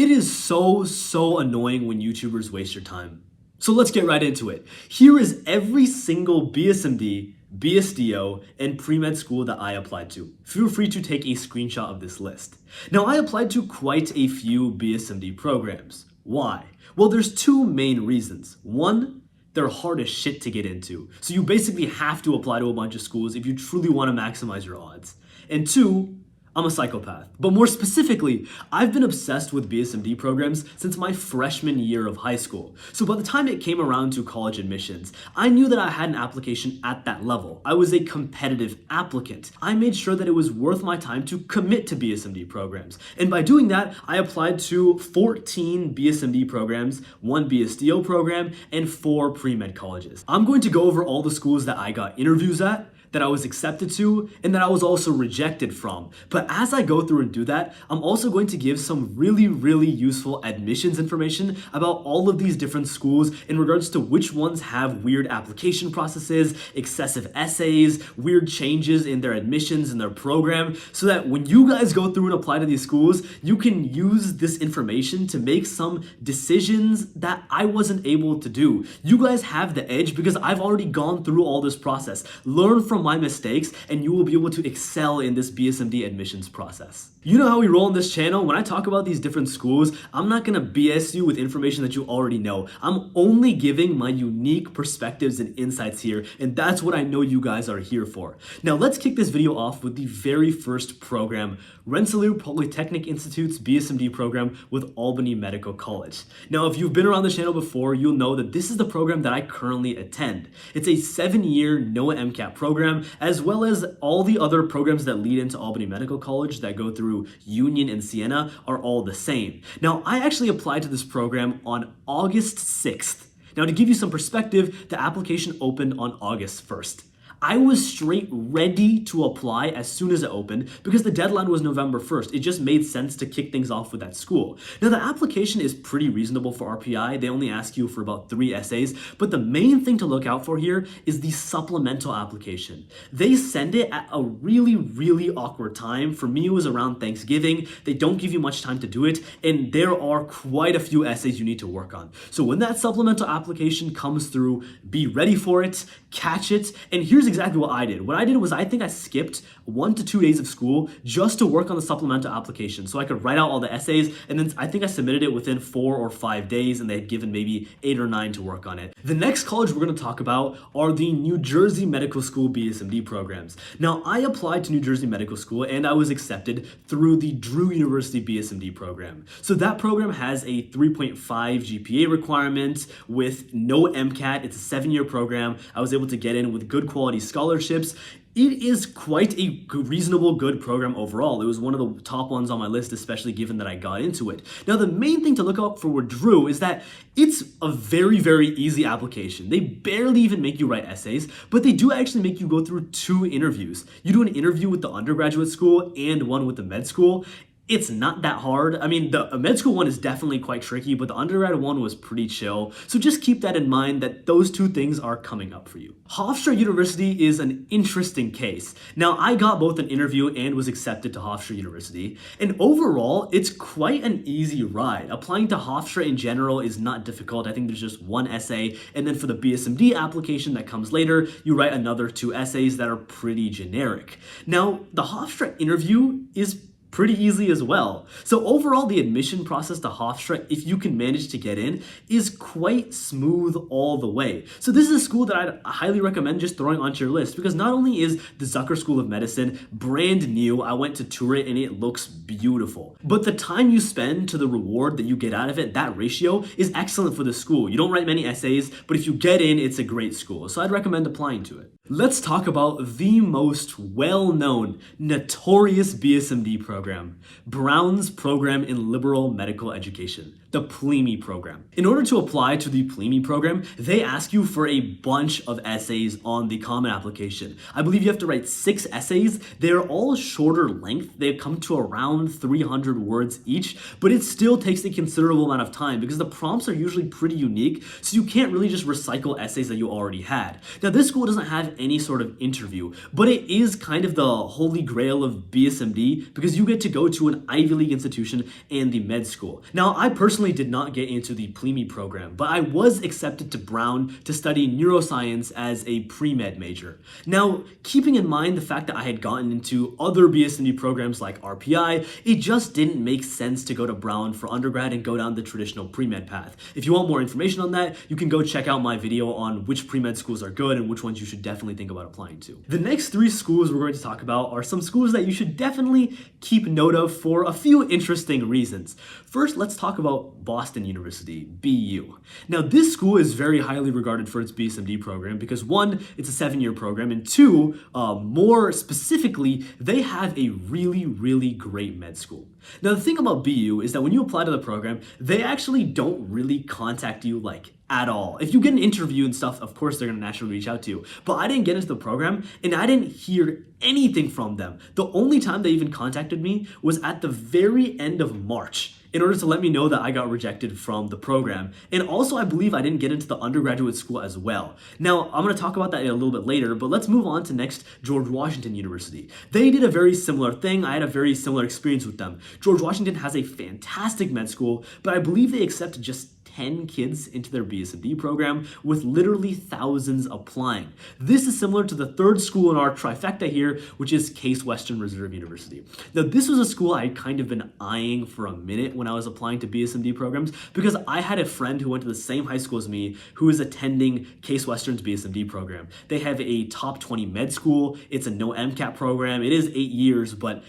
It is so annoying when YouTubers waste your time. So let's get right into it. Here is every single BSMD, BSDO, and pre-med school that I applied to. Feel free to take a screenshot of this list. Now, I applied to quite a few BSMD programs. Why? Well, there's two main reasons. One, they're hard as shit to get into. So you basically have to apply to a bunch of schools if you truly want to maximize your odds. And two, I'm a psychopath. But more specifically, I've been obsessed with BSMD programs since my freshman year of high school. So by the time it came around to college admissions, I knew that I had an application at that level. I was a competitive applicant. I made sure that it was worth my time to commit to BSMD programs. And by doing that, I applied to 14 BSMD programs, 1 BSDO program, and 4 pre-med colleges. I'm going to go over all the schools that I got interviews at, that I was accepted to, and that I was also rejected from. But as I go through and do that, I'm also going to give some really useful admissions information about all of these different schools in regards to which ones have weird application processes, excessive essays, weird changes in their admissions and their program, so that when you guys go through and apply to these schools, you can use this information to make some decisions that I wasn't able to do. You guys have the edge because I've already gone through all this process. Learn from my mistakes and you will be able to excel in this BSMD admissions process. You know how we roll on this channel? When I talk about these different schools, I'm not gonna BS you with information that you already know. I'm only giving my unique perspectives and insights here, and that's what I know you guys are here for. Now let's kick this video off with the very first program, Rensselaer Polytechnic Institute's BSMD program with Albany Medical College. Now if you've been around the channel before, you'll know that this is the program that I currently attend. It's a 7-year NOAA MCAT program, as well as all the other programs that lead into Albany Medical College that go through Union and Siena are all the same. Now, I actually applied to this program on August 6th. Now, to give you some perspective, the application opened on August 1st. I was straight ready to apply as soon as it opened because the deadline was November 1st. It just made sense to kick things off with that school. Now, the application is pretty reasonable for RPI. They only ask you for about 3 essays, but the main thing to look out for here is the supplemental application. They send it at a really awkward time. For me, it was around Thanksgiving. They don't give you much time to do it, and there are quite a few essays you need to work on. So when that supplemental application comes through, be ready for it, catch it, and here's exactly what I did. What I did was I think I skipped 1 to 2 days of school just to work on the supplemental application so I could write out all the essays, and then I think I submitted it within 4 or 5 days, and they had given maybe 8 or 9 to work on it. The next college we're going to talk about are the New Jersey Medical School BSMD programs. Now, I applied to New Jersey Medical School and I was accepted through the Drew University BSMD program. So that program has a 3.5 GPA requirement with no MCAT. It's a 7-year program. I was able to get in with good quality scholarships. It is quite a reasonable, good program overall. It was one of the top ones on my list, especially given that I got into it. Now, the main thing to look out for with Drew is that it's a very easy application. They barely even make you write essays, but they do actually make you go through 2 interviews. You do an interview with the undergraduate school and one with the med school. It's not that hard. I mean, the med school one is definitely quite tricky, but the undergrad one was pretty chill. So just keep that in mind that those 2 things are coming up for you. Hofstra University is an interesting case. Now, I got both an interview and was accepted to Hofstra University. And overall, it's quite an easy ride. Applying to Hofstra in general is not difficult. I think there's just 1 essay. And then for the BSMD application that comes later, you write another 2 essays that are pretty generic. Now, the Hofstra interview is pretty easy as well. So overall, the admission process to Hofstra, if you can manage to get in, is quite smooth all the way. So this is a school that I'd highly recommend just throwing onto your list because not only is the Zucker School of Medicine brand new, I went to tour it and it looks beautiful, but the time you spend to the reward that you get out of it, that ratio is excellent for the school. You don't write many essays, but if you get in, it's a great school. So I'd recommend applying to it. Let's talk about the most well-known, notorious BSMD program, Brown's Program in Liberal Medical Education, the PLEME program. In order to apply to the PLEME program, they ask you for a bunch of essays on the common application. I believe you have to write 6 essays. They're all shorter length. They come to around 300 words each, but it still takes a considerable amount of time because the prompts are usually pretty unique, so you can't really just recycle essays that you already had. Now, this school doesn't have any sort of interview, but it is kind of the holy grail of BSMD because you get to go to an Ivy League institution and the med school. Now, I personally did not get into the PLME program, but I was accepted to Brown to study neuroscience as a pre-med major. Now, keeping in mind the fact that I had gotten into other BSMD programs like RPI, it just didn't make sense to go to Brown for undergrad and go down the traditional pre-med path. If you want more information on that, you can go check out my video on which pre-med schools are good and which ones you should definitely think about applying to. The next 3 schools we're going to talk about are some schools that you should definitely keep note of for a few interesting reasons. First, let's talk about Boston University, BU. Now, this school is very highly regarded for its BSMD program because 1, it's a 7-year program, and 2, more specifically, they have a really great med school. Now, the thing about BU is that when you apply to the program, they actually don't really contact you at all. If you get an interview and stuff, of course they're gonna naturally reach out to you. But I didn't get into the program and I didn't hear anything from them. The only time they even contacted me was at the very end of March in order to let me know that I got rejected from the program. And also, I believe I didn't get into the undergraduate school as well. Now, I'm gonna talk about that a little bit later, but let's move on to next, George Washington University. They did a very similar thing. I had a very similar experience with them. George Washington has a fantastic med school, but I believe they accept just 10 kids into their BSMD program with literally thousands applying. This is similar to the 3rd school in our trifecta here, which is Case Western Reserve University. Now, this was a school I had kind of been eyeing for a minute when I was applying to BSMD programs because I had a friend who went to the same high school as me who is attending Case Western's BSMD program. They have a top 20 med school. It's a no MCAT program. It is 8 years, but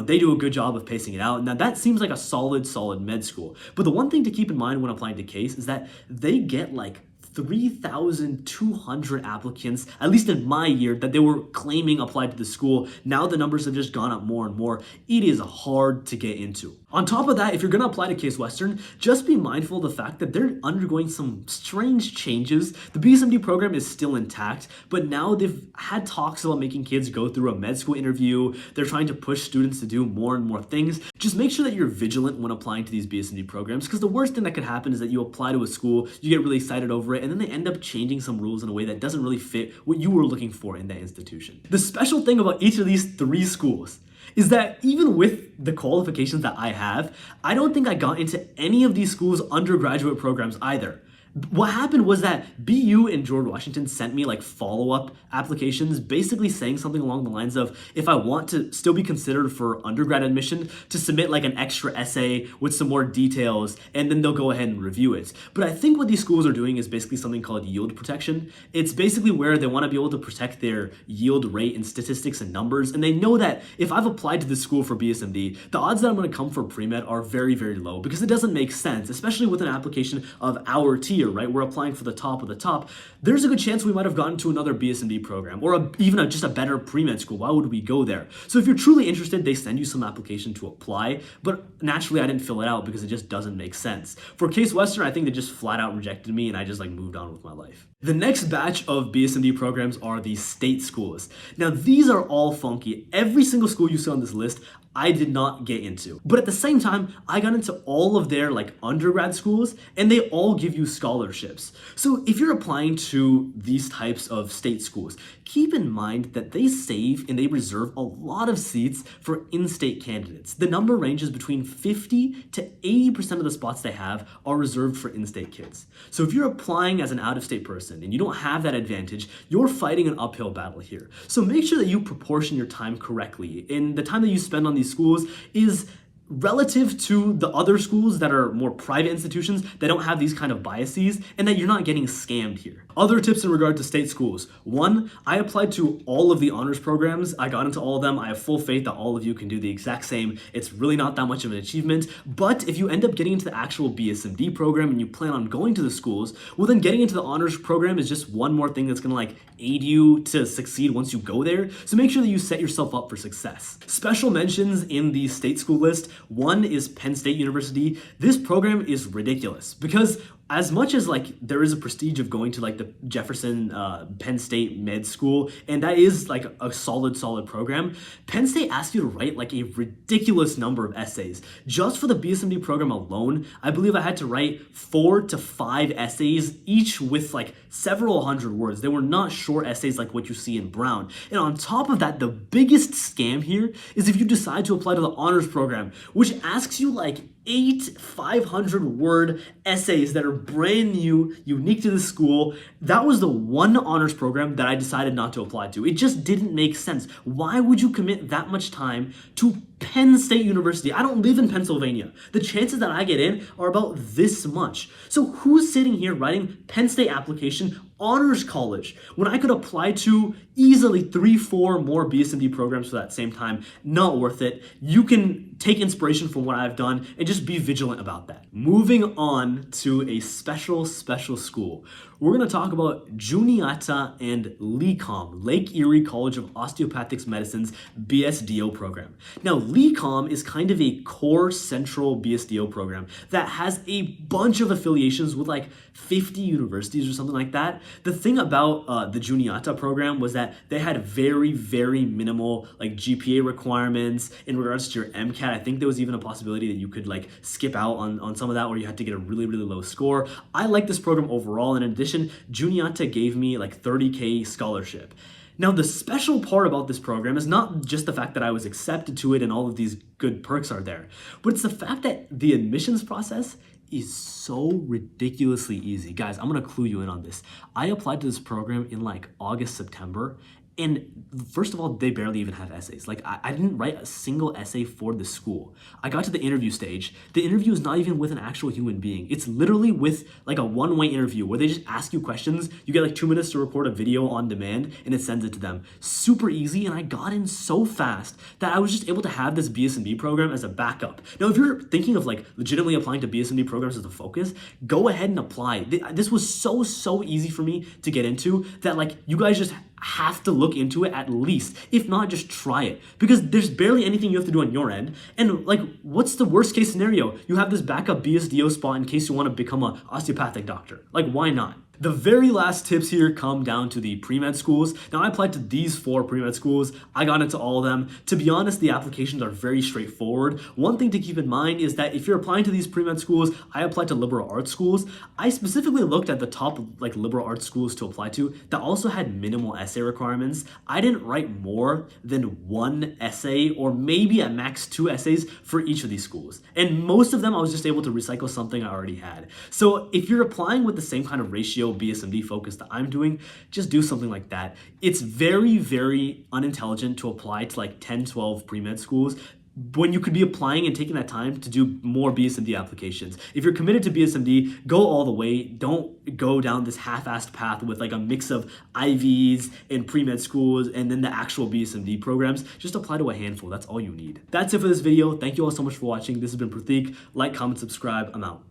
they do a good job of pacing it out. Now, that seems like a solid med school. But the one thing to keep in mind when applying to Case is that they get 3,200 applicants, at least in my year, that they were claiming applied to the school. Now the numbers have just gone up more and more. It is hard to get into. On top of that, if you're going to apply to Case Western, just be mindful of the fact that they're undergoing some strange changes. The BSMD program is still intact, but now they've had talks about making kids go through a med school interview. They're trying to push students to do more and more things. Just make sure that you're vigilant when applying to these BSMD programs, because the worst thing that could happen is that you apply to a school, you get really excited over it, and then they end up changing some rules in a way that doesn't really fit what you were looking for in that institution. The special thing about each of these 3 schools is that even with the qualifications that I have, I don't think I got into any of these schools' undergraduate programs either. What happened was that BU and George Washington sent me follow-up applications basically saying something along the lines of, if I want to still be considered for undergrad admission, to submit an extra essay with some more details, and then they'll go ahead and review it. But I think what these schools are doing is basically something called yield protection. It's basically where they want to be able to protect their yield rate and statistics and numbers, and they know that if I've applied to this school for BSMD, the odds that I'm going to come for pre-med are very low, because it doesn't make sense, especially with an application of our tier, right? We're applying for the top of the top. There's a good chance we might have gotten to another BSMD program or even just a better pre-med school. Why would we go there? So if you're truly interested, they send you some application to apply, but naturally I didn't fill it out because it just doesn't make sense. For Case Western, I think they just flat out rejected me and I just moved on with my life. The next batch of BSMD programs are the state schools. Now, these are all funky. Every single school you see on this list, I did not get into. But at the same time, I got into all of their undergrad schools, and they all give you scholarships. So if you're applying to these types of state schools, keep in mind that they save and they reserve a lot of seats for in-state candidates. The number ranges between 50 to 80% of the spots they have are reserved for in-state kids. So if you're applying as an out-of-state person and you don't have that advantage, you're fighting an uphill battle here. So make sure that you proportion your time correctly, and the time that you spend on these schools is relative to the other schools that are more private institutions that don't have these kind of biases, and that you're not getting scammed here. Other tips in regard to state schools. 1, I applied to all of the honors programs. I got into all of them. I have full faith that all of you can do the exact same. It's really not that much of an achievement, but if you end up getting into the actual BSMD program and you plan on going to the schools, well then getting into the honors program is just one more thing that's gonna aid you to succeed once you go there. So make sure that you set yourself up for success. Special mentions in the state school list. 1 is Penn State University. This program is ridiculous because as much as there is a prestige of going to the Jefferson Penn State med school, and that is a solid program, Penn State asks you to write a ridiculous number of essays. Just for the BSMD program alone, I believe I had to write 4 to 5 essays, each with several hundred words. They were not short essays like what you see in Brown. And on top of that, the biggest scam here is if you decide to apply to the honors program, which asks you like 8 500-word essays that are brand new, unique to the school. That was the one honors program that I decided not to apply to. It just didn't make sense. Why would you commit that much time to Penn State University? I don't live in Pennsylvania. The chances that I get in are about this much. So who's sitting here writing Penn State application, honors college, when I could apply to easily 3-4 more BSMD programs for that same time? Not worth it. You can take inspiration from what I've done and just be vigilant about that. Moving on to a special school. We're going to talk about Juniata and LECOM, Lake Erie College of Osteopathic Medicine's BSDO program. Now, LECOM is kind of a core central BSDO program that has a bunch of affiliations with like 50 universities or something like that. The thing about the Juniata program was that they had very, very minimal like GPA requirements in regards to your MCAT. I think there was even a possibility that you could like skip out on some of that, or you had to get a really, really low score. I like this program overall. In addition, Juniata gave me like $30,000 scholarship. Now, the special part about this program is not just the fact that I was accepted to it and all of these good perks are there, but it's the fact that the admissions process is so ridiculously easy. Guys, I'm gonna clue you in on this. I applied to this program in like August, September, and first of all, they barely even have essays. Like, I didn't write a single essay for the school. I got to the interview stage. The interview is not even with an actual human being. It's literally with like a one-way interview where they just ask you questions. You get like 2 minutes to record a video on demand and it sends it to them. Super easy, and I got in so fast that I was just able to have this BSMD program as a backup. Now, if you're thinking of like legitimately applying to BSMD programs as a focus, go ahead and apply. This was so easy for me to get into that like you guys just have to look into it at least. If not, just try it, because there's barely anything you have to do on your end. And like, what's the worst case scenario? You have this backup BSDO spot in case you want to become an osteopathic doctor. Like, why not? The very last tips here come down to the pre-med schools. Now, I applied to these 4 pre-med schools. I got into all of them. To be honest, the applications are very straightforward. One thing to keep in mind is that if you're applying to these pre-med schools, I applied to liberal arts schools. I specifically looked at the top like liberal arts schools to apply to that also had minimal essay requirements. I didn't write more than 1 essay or maybe at max 2 essays for each of these schools. And most of them, I was just able to recycle something I already had. So if you're applying with the same kind of ratio BSMD focus that I'm doing, just do something like that. It's very, very unintelligent to apply to like 10, 12 pre-med schools when you could be applying and taking that time to do more BSMD applications. If you're committed to BSMD, go all the way. Don't go down this half-assed path with like a mix of IVs and pre-med schools and then the actual BSMD programs. Just apply to a handful. That's all you need. That's it for this video. Thank you all so much for watching. This has been Pratik. Like, comment, subscribe. I'm out.